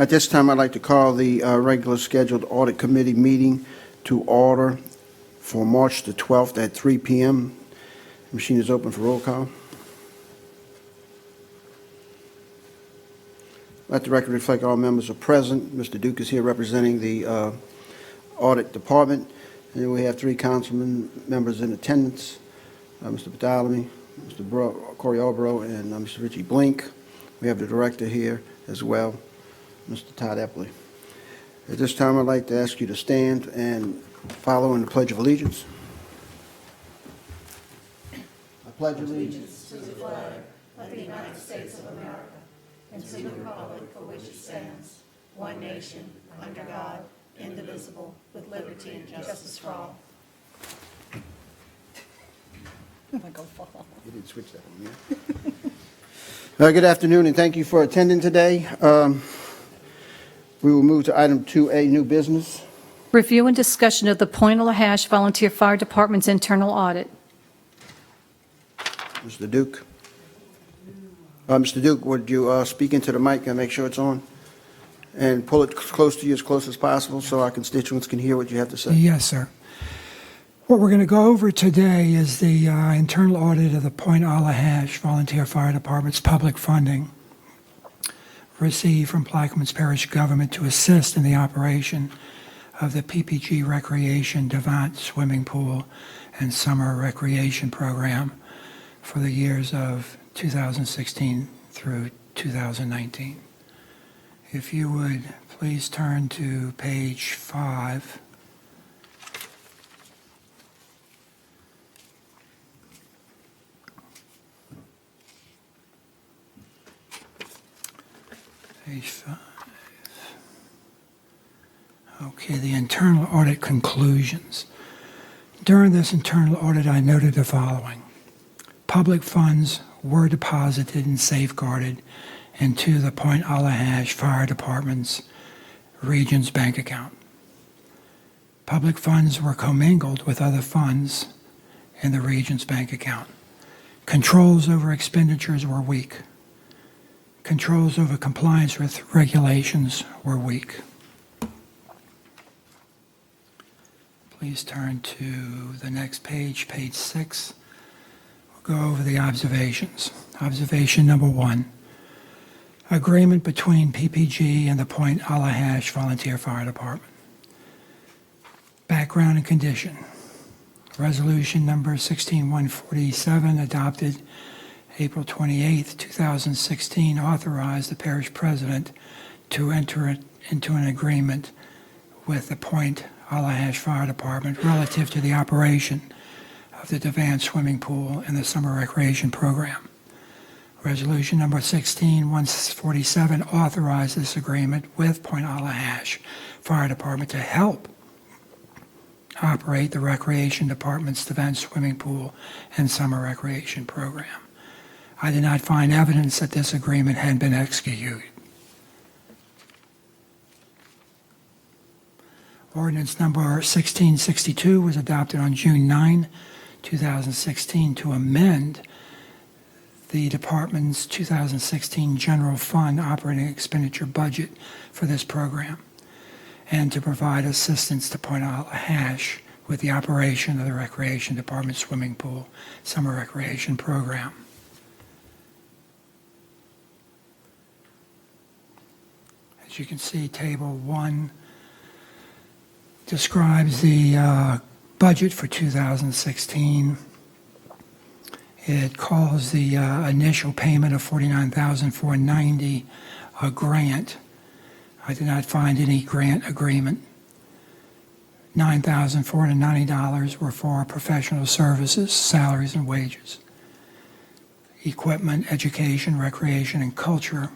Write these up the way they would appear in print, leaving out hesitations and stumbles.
At this time, I'd like to call the regular scheduled Audit Committee meeting to order for March the 12th at 3 p.m. The machine is open for roll call. Let the record reflect all members are present. Mr. Duke is here representing the Audit Department. And then we have 3 councilmen members in attendance, Mr. Badalamy, Mr. Corey Albro, and Mr. Richie Blink. We have the director here as well, Mr. Todd Epley. At this time, I'd like to ask you to stand and follow in the Pledge of Allegiance. I pledge allegiance to the flag of the United States of America and to the republic for which it stands, one nation, under God, indivisible, with liberty and justice for all. You didn't switch that one, yeah? Good afternoon, and thank you for attending today. We will move to item 2A, new business. Review and discussion of the Point LaHash Volunteer Fire Department's internal audit. Mr. Duke. Mr. Duke, would you speak into the mic and make sure it's on? And pull it close to you as close as possible so our constituents can hear what you have to say. Yes, sir. What we're going to go over today is the internal audit of the Point LaHash Volunteer Fire Department's public funding received from Plaquemines Parish government to assist in the operation of the PPG Recreation Devant Swimming Pool and Summer Recreation Program for the years of 2016 through 2019. If you would please turn to page 5. Page 5. Okay, the internal audit conclusions. During this internal audit, I noted the following. Public funds were deposited and safeguarded into the Point LaHash Fire Department's Region's bank account. Public funds were commingled with other funds in the Region's bank account. Controls over expenditures were weak. Controls over compliance with regulations were weak. Please turn to the next page, page 6. We'll go over the observations. Observation number 1. Agreement between PPG and the Point LaHash Volunteer Fire Department. Background and condition. Resolution number 16147 adopted April 28, 2016, authorized the parish president to enter into an agreement with the Point LaHash Fire Department relative to the operation of the Devant Swimming Pool and the Summer Recreation Program. Resolution number 16147 authorized this agreement with Point LaHash Fire Department to help operate the Recreation Department's Devant Swimming Pool and Summer Recreation Program. I did not find evidence that this agreement had been executed. Ordinance number 1662 was adopted on June 9, 2016 to amend the department's 2016 general fund operating expenditure budget for this program and to provide assistance to Point LaHash with the operation of the Recreation Department Swimming Pool Summer Recreation Program. As you can see, Table 1 describes the budget for 2016. It calls the initial payment of $49,490 a grant. I did not find any grant agreement. $9,490 were for professional services, salaries, and wages. Equipment, education, recreation, and culture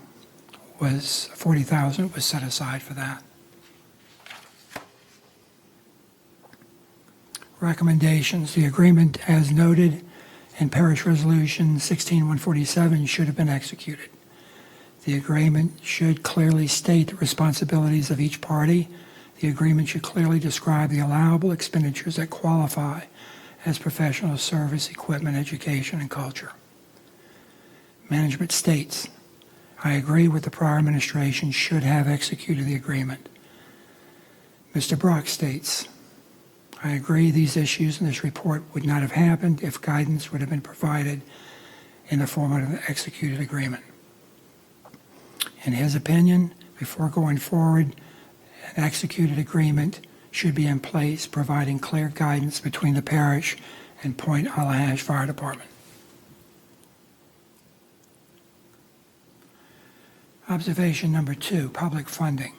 was $40,000 was set aside for that. Recommendations. The agreement, as noted in Parish Resolution 16147, should have been executed. The agreement should clearly state the responsibilities of each party. The agreement should clearly describe the allowable expenditures that qualify as professional service, equipment, education, and culture. Management states, I agree with the prior administration should have executed the agreement. Mr. Brock states, I agree these issues in this report would not have happened if guidance would have been provided in the form of an executed agreement. In his opinion, before going forward, an executed agreement should be in place, providing clear guidance between the parish and Point Allahash Fire Department. Observation number 2, public funding.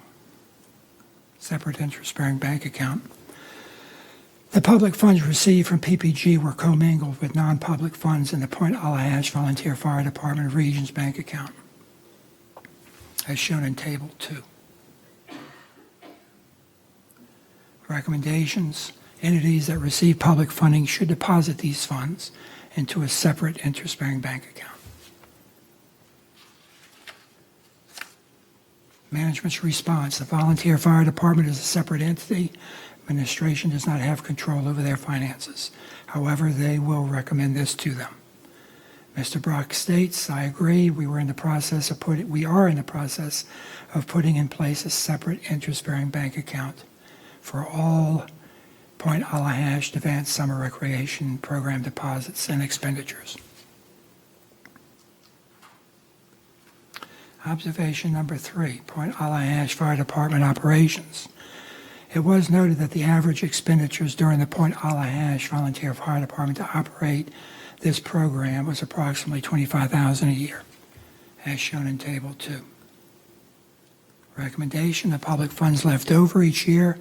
Separate interest-bearing bank account. The public funds received from PPG were commingled with non-public funds in the Point Allahash Volunteer Fire Department Regions Bank account, as shown in Table 2. Recommendations: entities that receive public funding should deposit these funds into a separate interest-bearing bank account. Management's response: the volunteer fire department is a separate entity. Administration does not have control over their finances. However, they will recommend this to them. Mr. Brock states, I agree, we are in the process of putting in place a separate interest-bearing bank account for all Point Allahash Advanced Summer Recreation Program deposits and expenditures. Observation number 3, Point Allahash Fire Department operations. It was noted that the average expenditures during the Point Allahash Volunteer Fire Department to operate this program was approximately $25,000 a year, as shown in Table 2. Recommendation: the public funds left over each year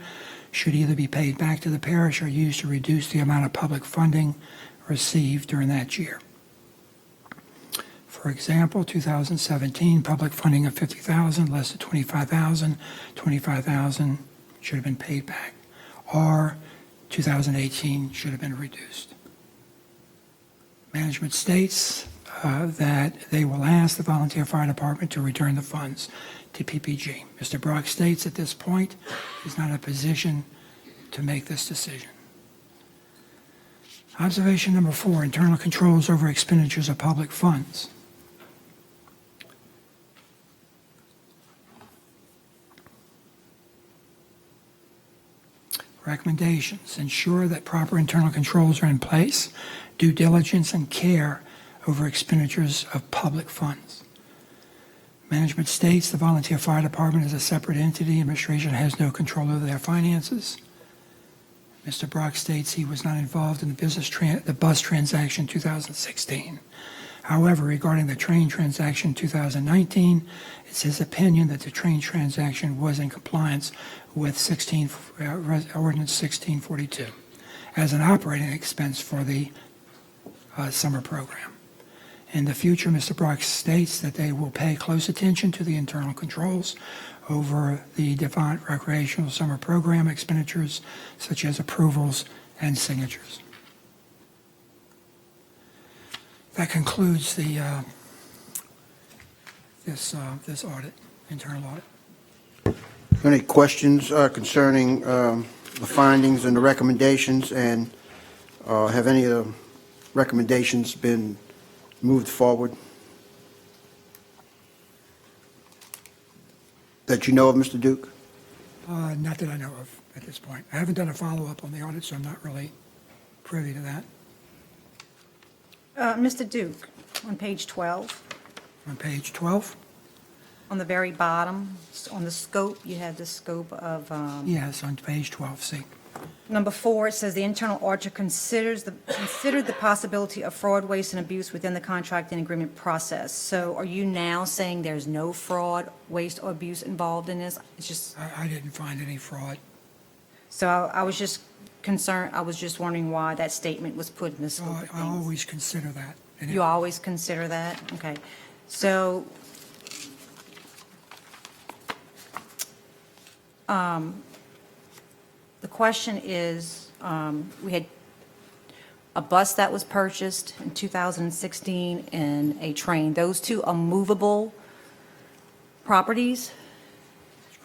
should either be paid back to the parish or used to reduce the amount of public funding received during that year. For example, 2017 public funding of $50,000 less than $25,000, $25,000 should have been paid back, or 2018 should have been reduced. Management states that they will ask the volunteer fire department to return the funds to PPG. Mr. Brock states at this point he's not in a position to make this decision. Observation number 4, internal controls over expenditures of public funds. Recommendations: ensure that proper internal controls are in place, due diligence and care over expenditures of public funds. Management states the volunteer fire department is a separate entity. Administration has no control over their finances. Mr. Brock states he was not involved in the bus transaction 2016. However, regarding the train transaction 2019, it's his opinion that the train transaction was in compliance with Ordinance 1642 as an operating expense for the summer program. In the future, Mr. Brock states that they will pay close attention to the internal controls over the Devant Recreational Summer Program expenditures, such as approvals and signatures. That concludes the this audit, internal audit. Any questions concerning the findings and the recommendations, and have any of the recommendations been moved forward that you know of, Mr. Duke? Not that I know of at this point. I haven't done a follow-up on the audit, so I'm not really privy to that. Mr. Duke, on page 12, On page 12? on the very bottom, on the scope, you have the scope of, Yes, on page 12, see. number 4, it says the internal auditor considered the possibility of fraud, waste, and abuse within the contract and agreement process. So are you now saying there's no fraud, waste, or abuse involved in this? It's just, I didn't find any fraud. so I was just concerned, I was just wondering why that statement was put in the scope of I things. always consider that. And You always consider that? Okay. So, the question is, we had a bus that was purchased in 2016 and a train. Those two are movable properties?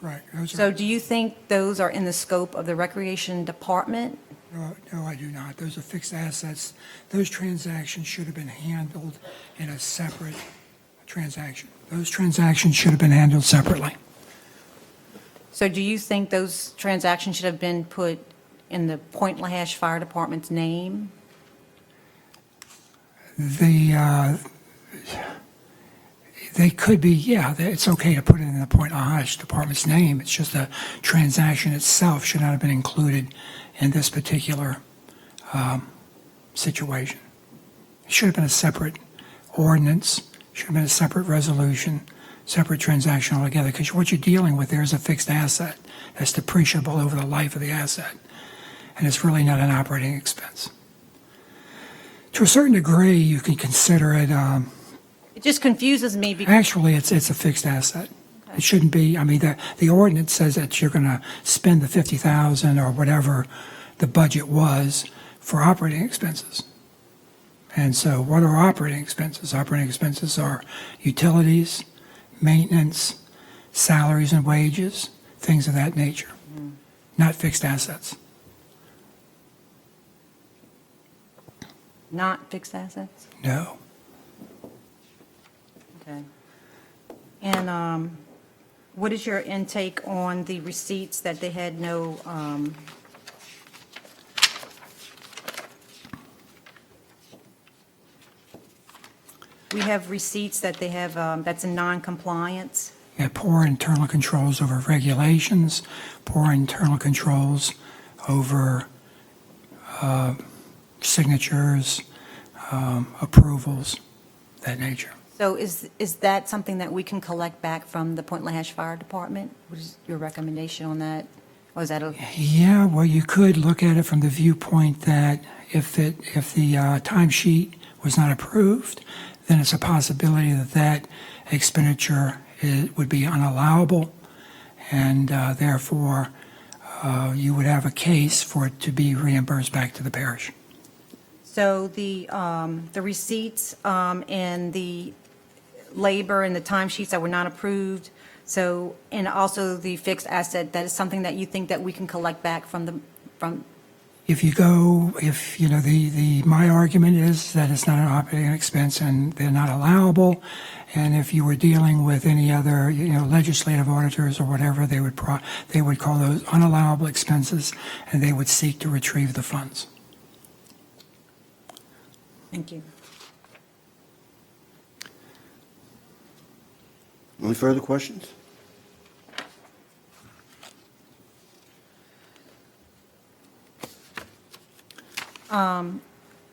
Right. Those So are, do you think those are in the scope of the Recreation Department? no, I do not. Those are fixed assets. Those transactions should have been handled in a separate transaction. Those transactions should have been handled separately. So do you think those transactions should have been put in the Point LaHashe Fire Department's name? They could be, yeah, it's okay to put it in the Point LaHashe Department's name. It's just the transaction itself should not have been included in this particular situation. It should have been a separate ordinance, should have been a separate resolution, separate transaction altogether, because what you're dealing with there is a fixed asset that's depreciable over the life of the asset, and it's really not an operating expense. To a certain degree, you can consider it, It just confuses me because, actually, it's a fixed asset. It shouldn't be, I mean, the ordinance says that you're going to spend the $50,000 or whatever the budget was for operating expenses. And so what are operating expenses? Operating expenses are utilities, maintenance, salaries and wages, things of that nature, not fixed assets. not fixed assets? No. Okay. And what is your intake on the receipts that they had no, we have receipts that they have, that's in non-compliance? Yeah, poor internal controls over regulations, poor internal controls over signatures, approvals, that nature. So is that something that we can collect back from the Point LaHashe Fire Department? What is your recommendation on that? Or is that a, Yeah, well, you could look at it from the viewpoint that if the timesheet was not approved, then it's a possibility that that expenditure would be unallowable, and therefore you would have a case for it to be reimbursed back to the parish. so the receipts and the labor and the timesheets that were not approved, so, and also the fixed asset, that is something that you think that we can collect back from If you go, if, you know, my argument is that it's not an operating expense and they're not allowable, and if you were dealing with any other, you know, legislative auditors or whatever, they would call those unallowable expenses, and they would seek to retrieve the funds. Thank you. Any further questions?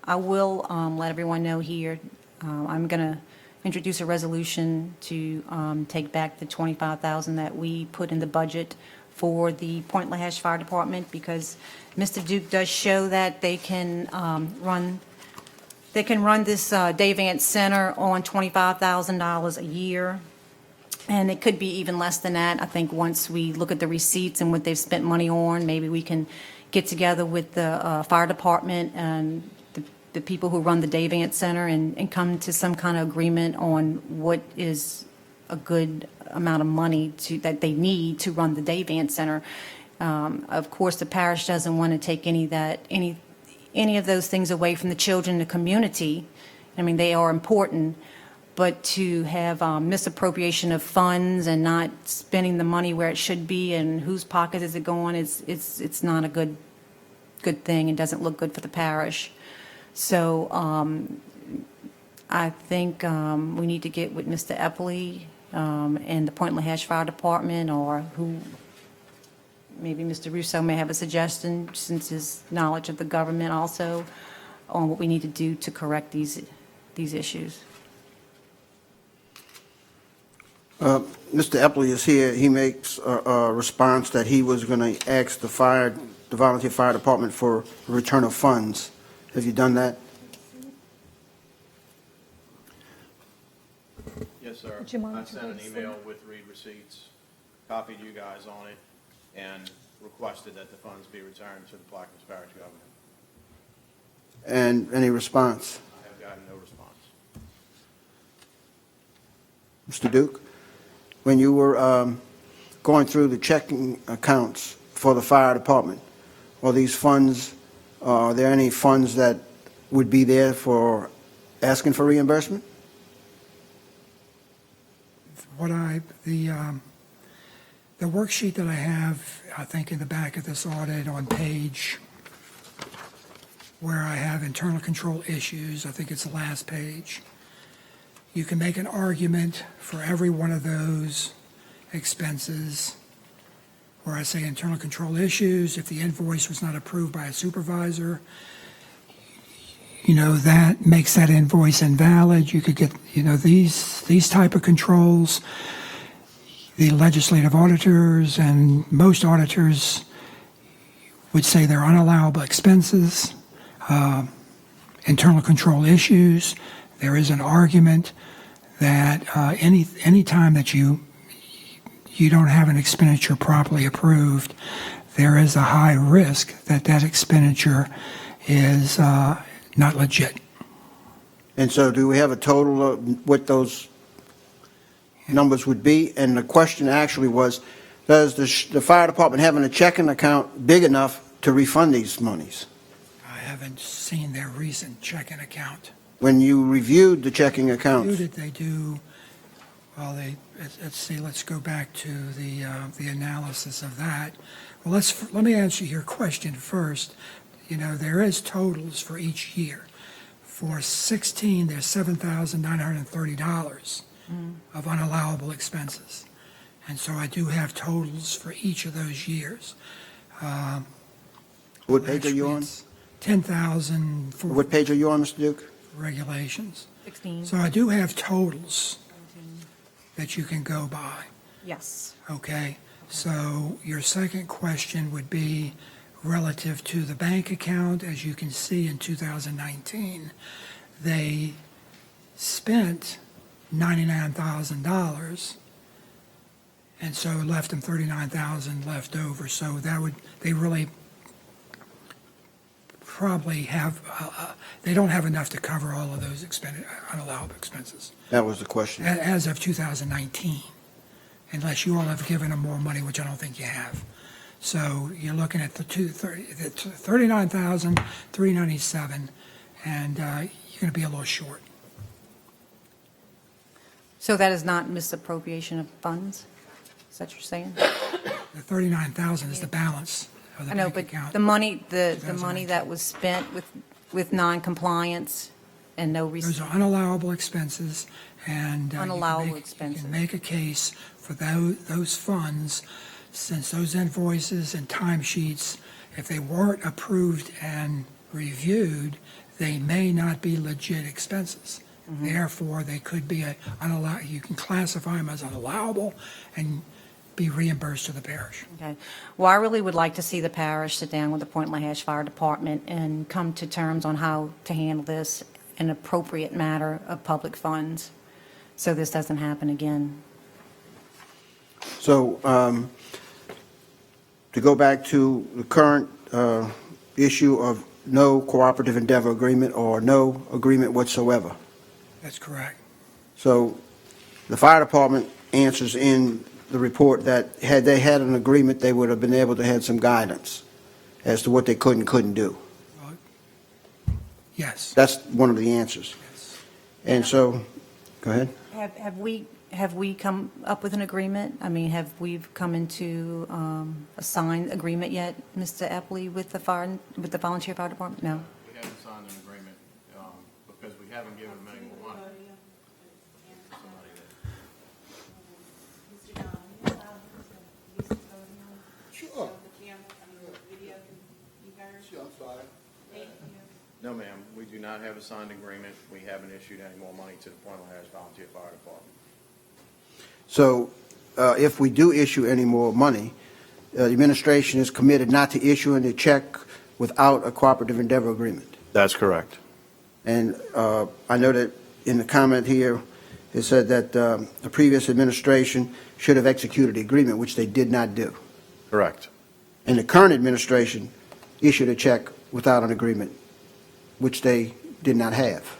I will let everyone know here, I'm going to introduce a resolution to take back the $25,000 that we put in the budget for the Point LaHashe Fire Department, because Mr. Duke does show that they can run this day Vance Center on $25,000 a year, and it could be even less than that. I think once we look at the receipts and what they've spent money on, maybe we can get together with the fire department and the people who run the Day Vance Center and come to some kind of agreement on what is a good amount of money that they need to run the Day Vance Center. Of course, the parish doesn't want to take any of those things away from the children in the community. I mean, they are important, but to have misappropriation of funds and not spending the money where it should be and whose pocket is it going, it's not a good thing. It doesn't look good for the parish. So I think we need to get with Mr. Eppley and the Point LaHashe Fire Department, or who, maybe Mr. Russo may have a suggestion, since his knowledge of the government also, on what we need to do to correct these issues. Mr. Eppley is here. He makes a response that he was going to ask the volunteer fire department for a return of funds. Have you done that? Yes, sir. Would you mind I to sent an please email with read receipts, copied you guys on it, and requested that the funds be returned to the Plaquemines Parish government. And any response? I have gotten no response. Mr. Duke, when you were going through the checking accounts for the fire department, are these funds, are there any funds that would be there for asking for reimbursement? The worksheet that I have, I think in the back of this audit on page where I have internal control issues, I think it's the last page. You can make an argument for every one of those expenses where I say internal control issues, if the invoice was not approved by a supervisor, that makes that invoice invalid. You could get, these type of controls. The legislative auditors and most auditors would say they're unallowable expenses, internal control issues. There is an argument that any time that you don't have an expenditure properly approved, there is a high risk that that expenditure is not legit. And so do we have a total of what those numbers would be? And the question actually was, does the fire department have a checking account big enough to refund these monies? I haven't seen their recent checking account. When you reviewed the checking accounts, Who did they do? Well, let's go back to the analysis of that. Well, let me answer your question first. There is totals for each year. For 16, there's $7,930 of unallowable expenses. And so I do have totals for each of those years. what page are you on? 10,000 for What page are you on, Mr. Duke? regulations. 16. So I do have totals that you can go by. Yes. Okay, so your second question would be relative to the bank account. As you can see, in 2019, they spent $99,000, and so it left them $39,000 left over. So they really probably have, they don't have enough to cover all of those unallowable expenses That was the question. as of 2019, unless you all have given them more money, which I don't think you have. So you're looking at the $39,397, and you're going to be a little short. So that is not misappropriation of funds? Is that what you're saying? The $39,000 is the balance of the I know, bank but account. the money that was spent with non-compliance and no Those receipt. are unallowable expenses, and Unallowable you expenses. can make a case for those funds, since those invoices and timesheets, if they weren't approved and reviewed, they may not be legit expenses. Therefore, they could be you can classify them as unallowable and be reimbursed to the parish. Okay. Well, I really would like to see the parish sit down with the Point LaHash Fire Department and come to terms on how to handle this in an appropriate matter of public funds, so this doesn't happen again. So to go back to the current issue of no cooperative endeavor agreement or no agreement whatsoever. That's correct. So the fire department answers in the report that had they had an agreement, they would have been able to have some guidance as to what they could and couldn't do. Yes. That's one of the answers. Yes. And so, go ahead. Have we come up with an agreement? I mean, have we come into a signed agreement yet, Mr. Epley, with the volunteer fire department? No? We haven't signed an agreement because we haven't given them any more money. Somebody that- Sure. No, ma'am, we do not have a signed agreement. We haven't issued any more money to the Point LaHash Volunteer Fire Department. So if we do issue any more money, the administration is committed not to issuing a check without a cooperative endeavor agreement. That's correct. And I know that in the comment here, it said that the previous administration should have executed the agreement, which they did not do. Correct. And the current administration issued a check without an agreement, which they did not have.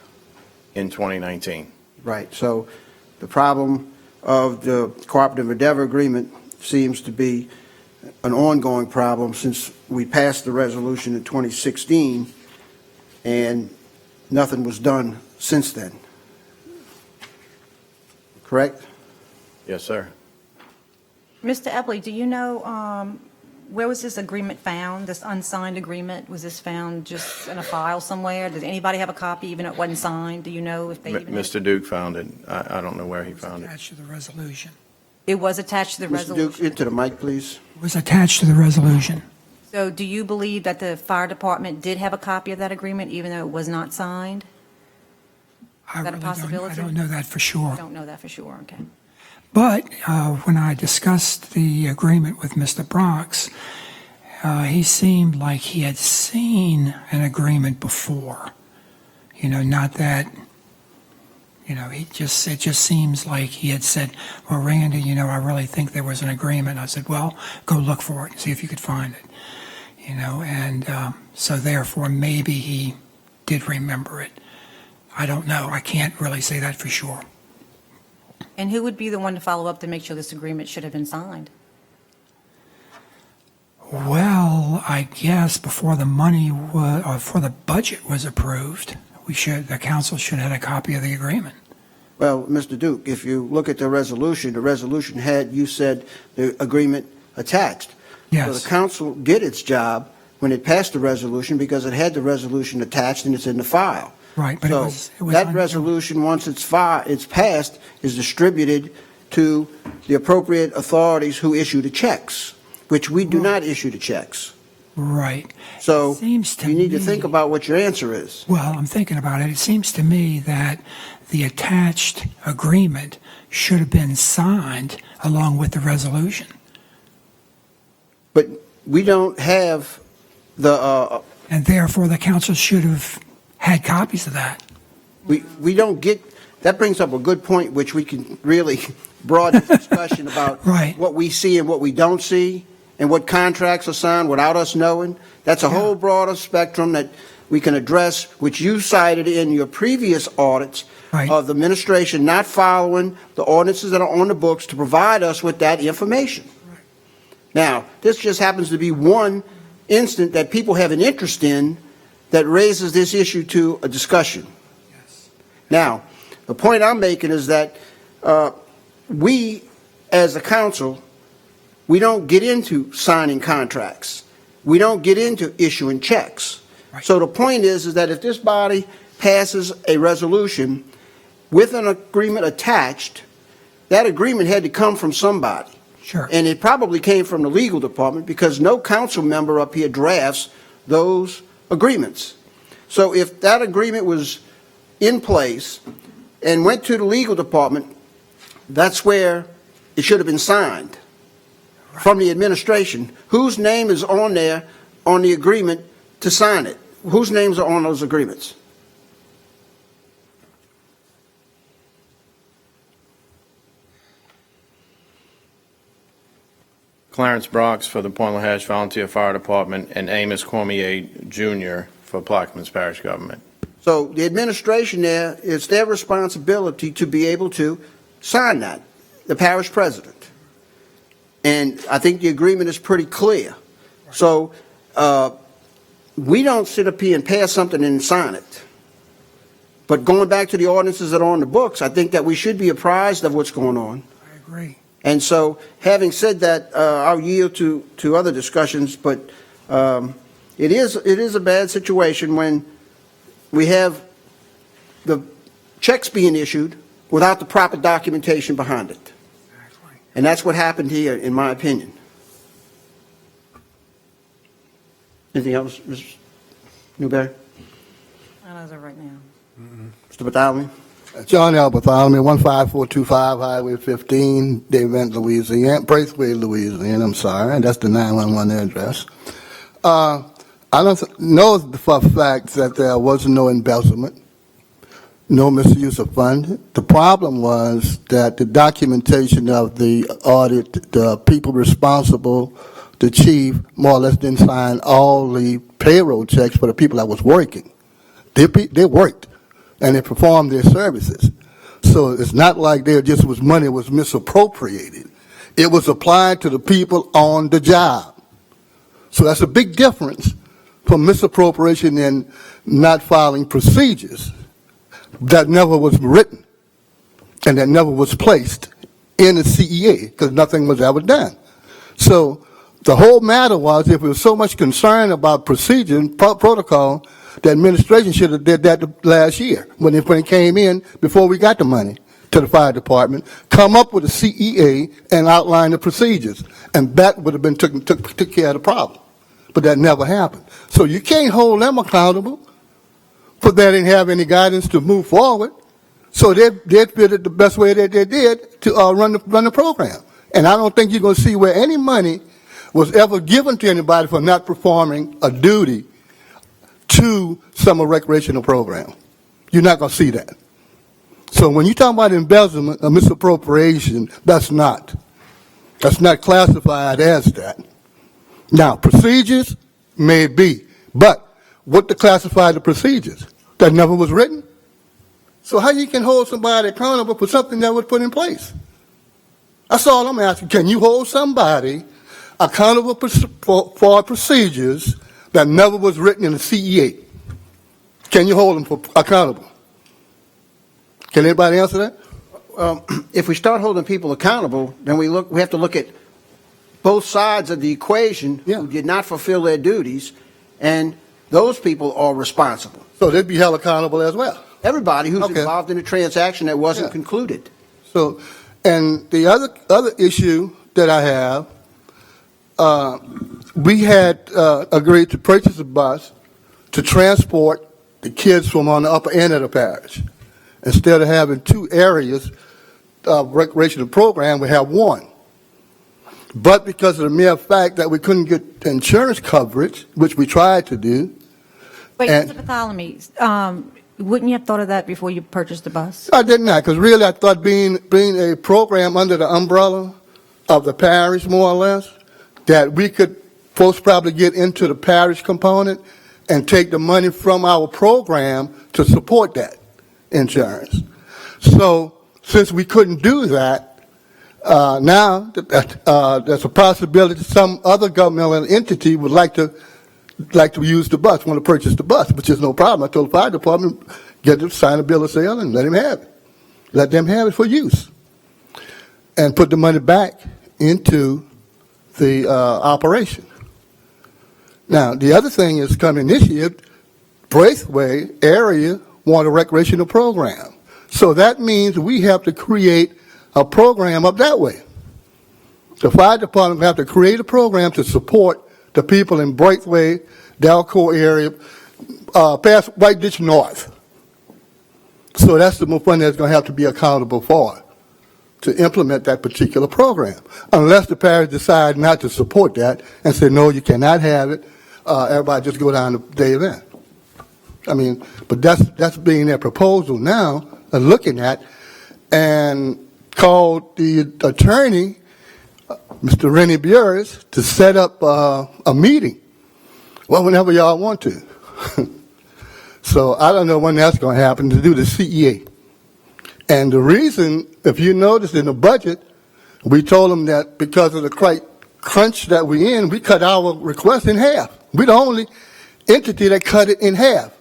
In 2019. Right. So the problem of the cooperative endeavor agreement seems to be an ongoing problem since we passed the resolution in 2016, and nothing was done since then. Correct? Yes, sir. Mr. Epley, do you know, where was this agreement found, this unsigned agreement? Was this found just in a file somewhere? Does anybody have a copy, even if it wasn't signed? Do you know if they even? Mr. Duke found it. I don't know where he found it. Attached to the resolution. It was attached to the Mr. Duke, resolution? into the mic, please. It was attached to the resolution. So do you believe that the fire department did have a copy of that agreement, even though it was not signed? I that a really possibility? I don't know that for sure. Don't know that for sure, okay. But when I discussed the agreement with Mr. Brox, he seemed like he had seen an agreement before. You know, not that, you know, it just seems like he had said, well, Randy, you know, I really think there was an agreement. I said, well, go look for it and see if you could find it. You know, and so therefore maybe he did remember it. I don't know. I can't really say that for sure. And who would be the one to follow up to make sure this agreement should have been signed? Well, I guess before the money was, or before the budget was approved, the council should have had a copy of the agreement. Well, Mr. Duke, if you look at the resolution had, you said, the agreement attached. So Yes, the council did its job when it passed the resolution because it had the resolution attached and it's in the file. right, but So it was that resolution, once it's passed, is distributed to the appropriate authorities who issue the checks, which we do not issue the checks. right. So It seems to you need to me- think about what your answer is. Well, I'm thinking about it. It seems to me that the attached agreement should have been signed along with the resolution. But we don't have the, And therefore, the council should have had copies of that. we don't get, that brings up a good point, which we can really broaden the discussion about Right. what we see and what we don't see, and what contracts are signed without us knowing. That's a whole broader spectrum that we can address, which you cited in your previous audits Right. of the administration not following the ordinances that are on the books to provide us with that information. Now, this just happens to be one instant that people have an interest in that raises this issue to a discussion. Now, the point I'm making is that we, as a council, we don't get into signing contracts. We don't get into issuing checks. Right. So the point is that if this body passes a resolution with an agreement attached, that agreement had to come from somebody. Sure. And it probably came from the legal department because no council member up here drafts those agreements. So if that agreement was in place and went to the legal department, that's where it should have been signed from the administration. Whose name is on there on the agreement to sign it? Whose names are on those agreements? Clarence Brox for the Point LaHash Volunteer Fire Department and Amos Cormier Jr. for Plaquemines Parish Government. So the administration there, it's their responsibility to be able to sign that, the parish president. And I think the agreement is pretty clear. So we don't sit up here and pass something and sign it. But going back to the ordinances that are on the books, I think that we should be apprised of what's going on. I agree. And so, having said that, I'll yield to other discussions, but it is a bad situation when we have the checks being issued without the proper documentation behind it. Exactly. And that's what happened here, in my opinion. Anything else, Ms. Newberry? Not as of right now. Mr. Bartholomew? John L. Bartholomew, 15425 Highway 15, Davent, Louisiana, Braithwaite, Louisiana, I'm sorry, and that's the 911 address. I don't know for a fact that there was no embezzlement, no misuse of funds. The problem was that the documentation of the audit, the people responsible, the chief, more or less didn't sign all the payroll checks for the people that was working. They worked, and they performed their services. So it's not like there just was money was misappropriated. It was applied to the people on the job. So that's a big difference from misappropriation and not following procedures that never was written and that never was placed in the CEA because nothing was ever done. So the whole matter was, if there was so much concern about procedure and protocol, the administration should have did that last year when it came in before we got the money to the fire department, come up with a CEA and outline the procedures, and that would have been took care of the problem. But that never happened. So you can't hold them accountable for they didn't have any guidance to move forward. So they did it the best way that they did to run the program. And I don't think you're going to see where any money was ever given to anybody for not performing a duty to summer recreational program. You're not going to see that. So when you talk about embezzlement or misappropriation, that's not classified as that. Now, procedures may be, but what to classify the procedures? That never was written? So how you can hold somebody accountable for something that was put in place? That's all I'm asking. Can you hold somebody accountable for procedures that never was written in the CEA? Can you hold them accountable? Can anybody answer that? If we start holding people accountable, then we have to look at both sides of the equation who did not fulfill their duties, and those people are responsible. So they'd be held accountable as well. Everybody who's involved in a transaction that wasn't concluded. So, and the other issue that I have, we had agreed to purchase a bus to transport the kids from on the upper end of the parish. Instead of having two areas of recreational program, we have one. But because of the mere fact that we couldn't get insurance coverage, which we tried to do. Wait, Mr. Bartholomew, wouldn't you have thought of that before you purchased the bus? I did not, because really I thought being a program under the umbrella of the parish, more or less, that we could most probably get into the parish component and take the money from our program to support that insurance. So since we couldn't do that, now there's a possibility some other governmental entity would like to use the bus, want to purchase the bus, which is no problem. I told the fire department, get them to sign a bill of sale and let them have it. Let them have it for use. And put the money back into the operation. Now, the other thing is coming this year, Braithwaite area want a recreational program. So that means we have to create a program up that way. The fire department have to create a program to support the people in Braithwaite, Delco area, past White Ditch North. So that's the fund that's going to have to be accountable for to implement that particular program. Unless the parish decide not to support that and say, no, you cannot have it, everybody just go down to the event. I mean, but that's being their proposal now, looking at, and called the attorney, Mr. Rennie Burris, to set up a meeting. Well, whenever y'all want to. So I don't know when that's going to happen, to do the CEA. And the reason, if you notice in the budget, we told them that because of the crunch that we're in, we cut our request in half. We're the only entity that cut it in half.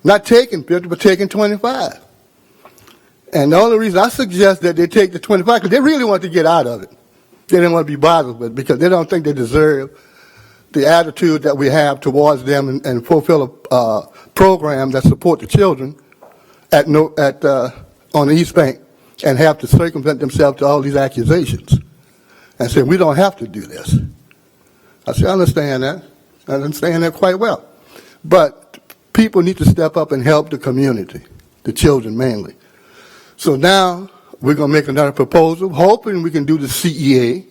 Not taking 50, but taking 25. And the only reason I suggest that they take the 25, because they really want to get out of it. They didn't want to be bothered with it, because they don't think they deserve the attitude that we have towards them and fulfill a program that support the children on the East Bank and have to circumvent themselves to all these accusations and say, we don't have to do this. I say, I understand that. I understand that quite well. But people need to step up and help the community, the children mainly. So now we're going to make another proposal, hoping we can do the CEA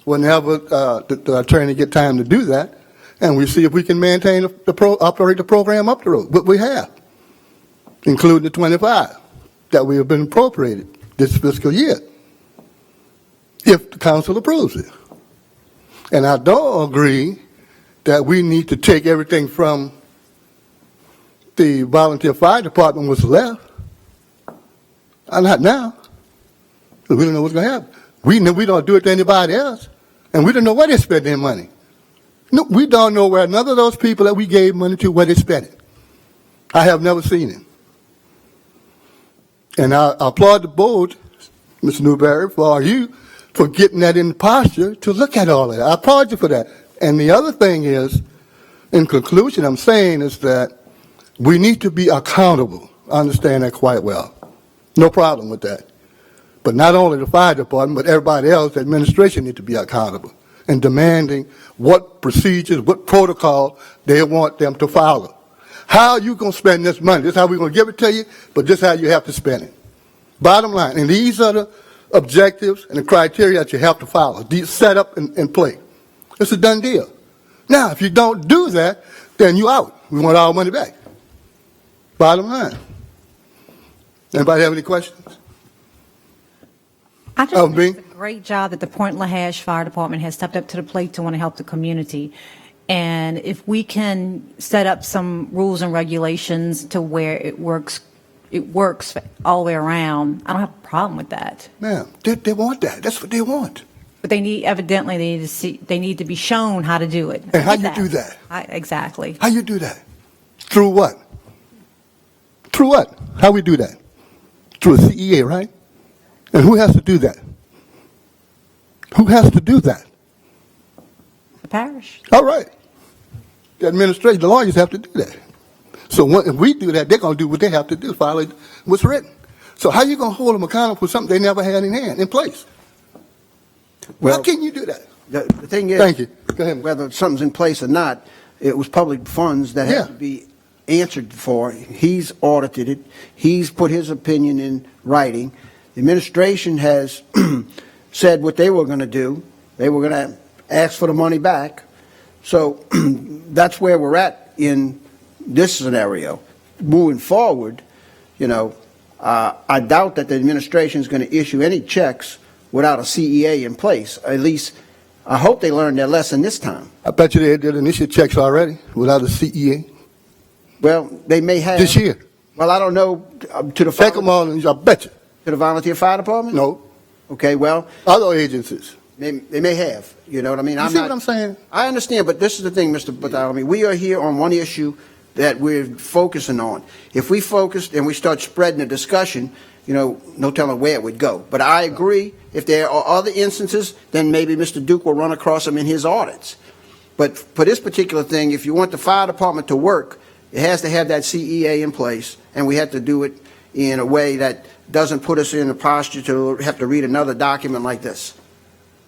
whenever the attorney get time to do that, and we see if we can maintain operate the program up the road. But we have, including the 25 that we have been appropriated this fiscal year, if the council approves it. And I don't agree that we need to take everything from the volunteer fire department what's left. Not now. We don't know what's going to happen. We don't do it to anybody else, and we don't know where they spend their money. No, we don't know where none of those people that we gave money to, where they spent it. I have never seen it. And I applaud the board Mr. Newberry, for getting that in posture to look at all that. I applaud you for that. And the other thing is, in conclusion, I'm saying is that we need to be accountable. I understand that quite well. No problem with that. But not only the fire department, but everybody else, the administration need to be accountable and demanding what procedures, what protocol they want them to follow. How are you going to spend this money? This is how we're going to give it to you, but this is how you have to spend it. Bottom line, and these are the objectives and the criteria that you have to follow. These set up and play. It's a done deal. Now, if you don't do that, then you out. We want our money back. Bottom line. Anybody have any questions? I just Oh, think me? it's a great job that the Point LaHash Fire Department has stepped up to the plate to want to help the community. And if we can set up some rules and regulations to where it works all the way around, I don't have a problem with that. Ma'am, they want that. That's what they want. But they need to be shown how to do it. And how you do that? Exactly. How you do that? Through what? Through what? How we do that? Through a CEA, right? And who has to do that? Who has to do that? The parish. All right. The administration, the lawyers have to do that. So if we do that, they're going to do what they have to do, follow what's written. So how you going to hold them accountable for something they never had in place? Well, how can you do that? The thing is, Thank you. Go ahead. whether something's in place or not, it was public funds that Yeah. had to be answered for. He's audited it. He's put his opinion in writing. The administration has said what they were going to do. They were going to ask for the money back. So that's where we're at in this scenario. Moving forward, I doubt that the administration is going to issue any checks without a CEA in place. At least, I hope they learned their lesson this time. I bet you they did initial checks already without a CEA Well, they may have. this year. Well, I don't know, to the Check them all, and I bet you. to the volunteer fire department? No. Okay, well, Other agencies. they may have. You know what I mean? You see what I'm saying? I understand, but this is the thing, Mr. Bartholomew. We are here on one issue that we're focusing on. If we focus and we start spreading the discussion, no telling where it would go. But I agree, if there are other instances, then maybe Mr. Duke will run across them in his audits. But for this particular thing, if you want the fire department to work, it has to have that CEA in place, and we have to do it in a way that doesn't put us in a posture to have to read another document like this.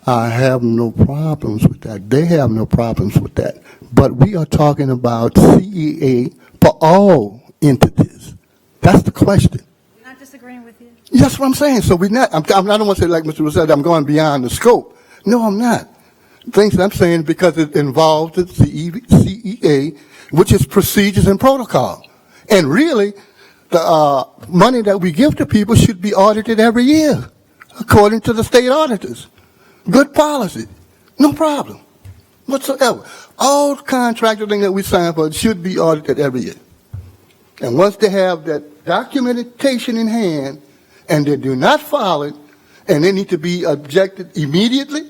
I have no problems with that. They have no problems with that. But we are talking about CEA for all entities. That's the question. We're not disagreeing with you. That's what I'm saying. So I don't want to say like Mr. Rousseau, I'm going beyond the scope. No, I'm not. Things that I'm saying because it involves the CEA, which is procedures and protocol. And really, the money that we give to people should be audited every year, according to the state auditors. Good policy. No problem whatsoever. All contracting that we sign for should be audited every year. And once they have that documentation in hand and they do not follow it, and they need to be objected immediately,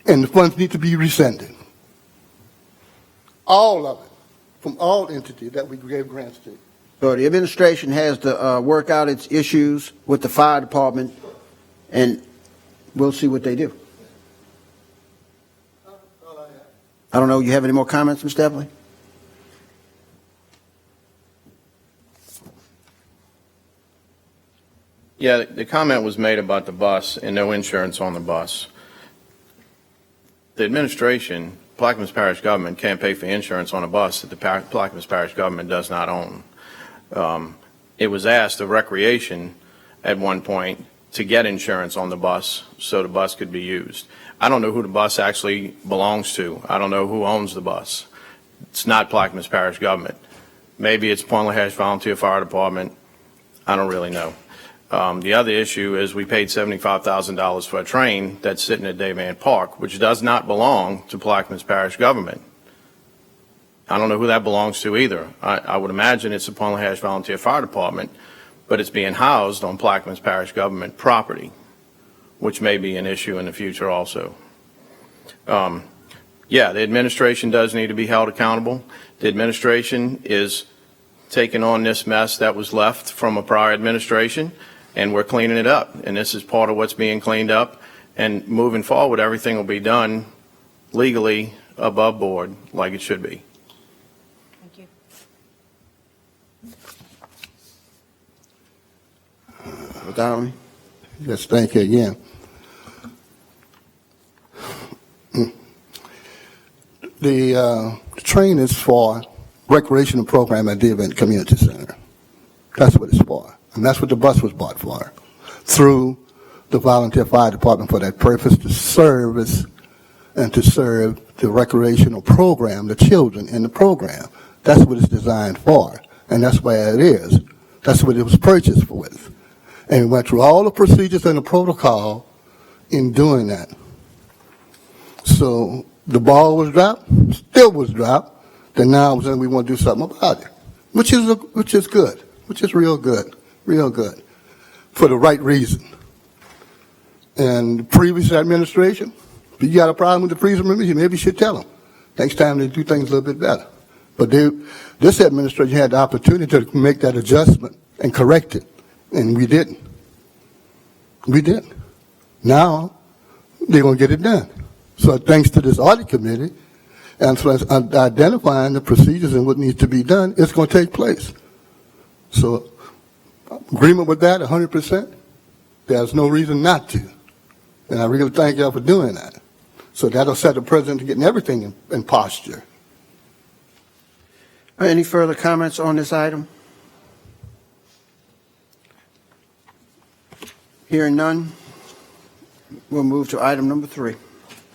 and the funds need to be rescinded. All of it, from all entities that we gave grants to. So the administration has to work out its issues with the fire department, and we'll see what they do. I don't know, you have any more comments, Mr. Epley? Yeah, the comment was made about the bus and no insurance on the bus. The administration, Plaquemines Parish government, can't pay for insurance on a bus that the Plaquemines Parish government does not own. It was asked of Recreation at one point to get insurance on the bus so the bus could be used. I don't know who the bus actually belongs to. I don't know who owns the bus. It's not Plaquemines Parish government. Maybe it's Point LaHash Volunteer Fire Department. I don't really know. The other issue is we paid $75,000 for a train that's sitting at Dayman Park, which does not belong to Plaquemines Parish government. I don't know who that belongs to either. I would imagine it's the Point LaHash Volunteer Fire Department, but it's being housed on Plaquemines Parish government property, which may be an issue in the future also. Yeah, the administration does need to be held accountable. The administration is taking on this mess that was left from a prior administration, and we're cleaning it up. And this is part of what's being cleaned up. And moving forward, everything will be done legally above board like it should be. Thank you. O'Donnell? Yes, thank you again. The train is for recreational program at the event community center. That's what it's for. And that's what the bus was bought for, through the volunteer fire department for that purpose, to service and to serve the recreational program, the children in the program. That's what it's designed for, and that's where it is. That's what it was purchased with. And we went through all the procedures and the protocol in doing that. So the ball was dropped, still was dropped, then now we want to do something about it, which is good, which is real good, for the right reason. And the previous administration, if you got a problem with the previous administration, maybe you should tell them. Next time they do things a little bit better. But this administration had the opportunity to make that adjustment and correct it, and we didn't. We didn't. Now they're going to get it done. So thanks to this audit committee and for identifying the procedures and what needs to be done, it's going to take place. So agreement with that, 100%. There's no reason not to. And I really thank y'all for doing that. So that'll set the president to getting everything in posture. Any further comments on this item? Hearing none, we'll move to item number 3.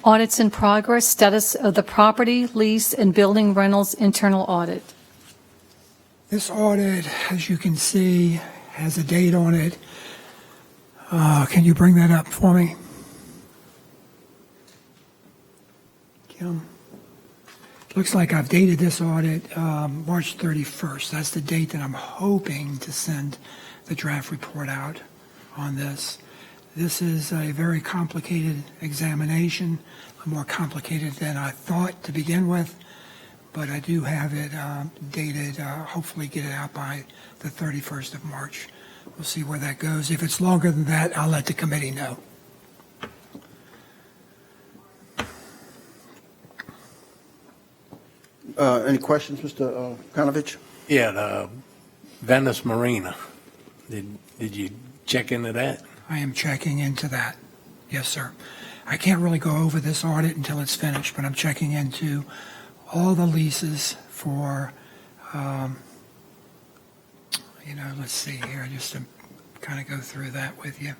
Audits in progress, status of the property, lease, and building rentals internal audit. This audit, as you can see, has a date on it. Can you bring that up for me? Kim? Looks like I've dated this audit March 31st. That's the date that I'm hoping to send the draft report out on this. This is a very complicated examination, more complicated than I thought to begin with, but I do have it dated, hopefully get it out by the 31st of March. We'll see where that goes. If it's longer than that, I'll let the committee know. Any questions, Mr. Kanovich? Yeah, the Venice Marina. Did you check into that? I am checking into that. Yes, sir. I can't really go over this audit until it's finished, but I'm checking into all the leases for, let's see here, just to kind of go through that with you.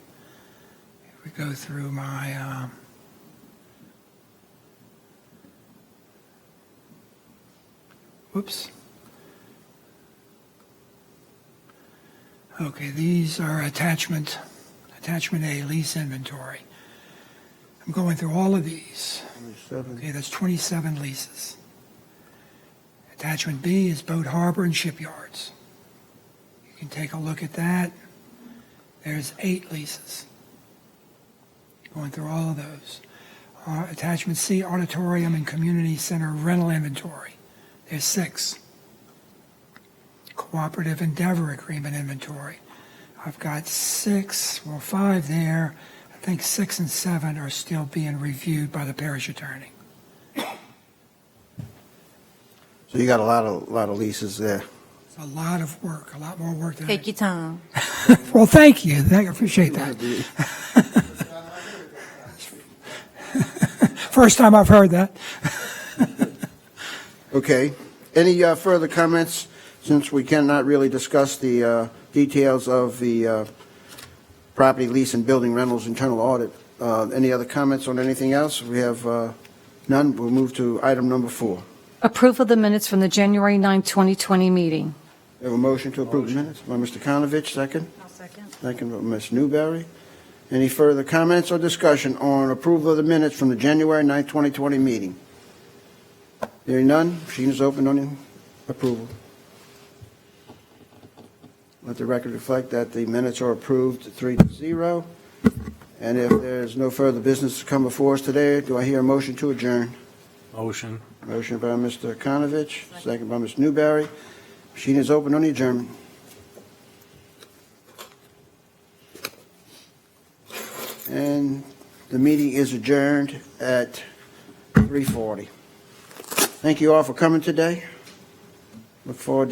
If we go through my, whoops. Okay, these are attachment A, lease inventory. I'm going through all of these. Okay, that's 27 leases. Attachment B is boat harbor and shipyards. You can take a look at that. There's 8 leases. Going through all of those. Attachment C, auditorium and community center rental inventory. There's 6. Cooperative endeavor agreement inventory. I've got 5 there. I think 6 and 7 are still being reviewed by the parish attorney. So you got a lot of leases there. It's a lot of work, a lot more work than Take your time. Well, thank you. I appreciate that. First time I've heard that. Okay. Any further comments, since we cannot really discuss the details of the property lease and building rentals internal audit? Any other comments on anything else? We have none. We'll move to item number 4. Approval of the minutes from the January 9, 2020 meeting. We have a motion to approve the minutes by Mr. Kanovich, second. I'll second. Second by Ms. Newberry. Any further comments or discussion on approval of the minutes from the January 9, 2020 meeting? Hearing none, machine is open on the approval. Let the record reflect that the minutes are approved 3-0. And if there's no further business to come before us today, do I hear a motion to adjourn? Motion. Motion by Mr. Kanovich, second by Ms. Newberry. Machine is open on the adjournment. And the meeting is adjourned at 3:40. Thank you all for coming today. Look forward to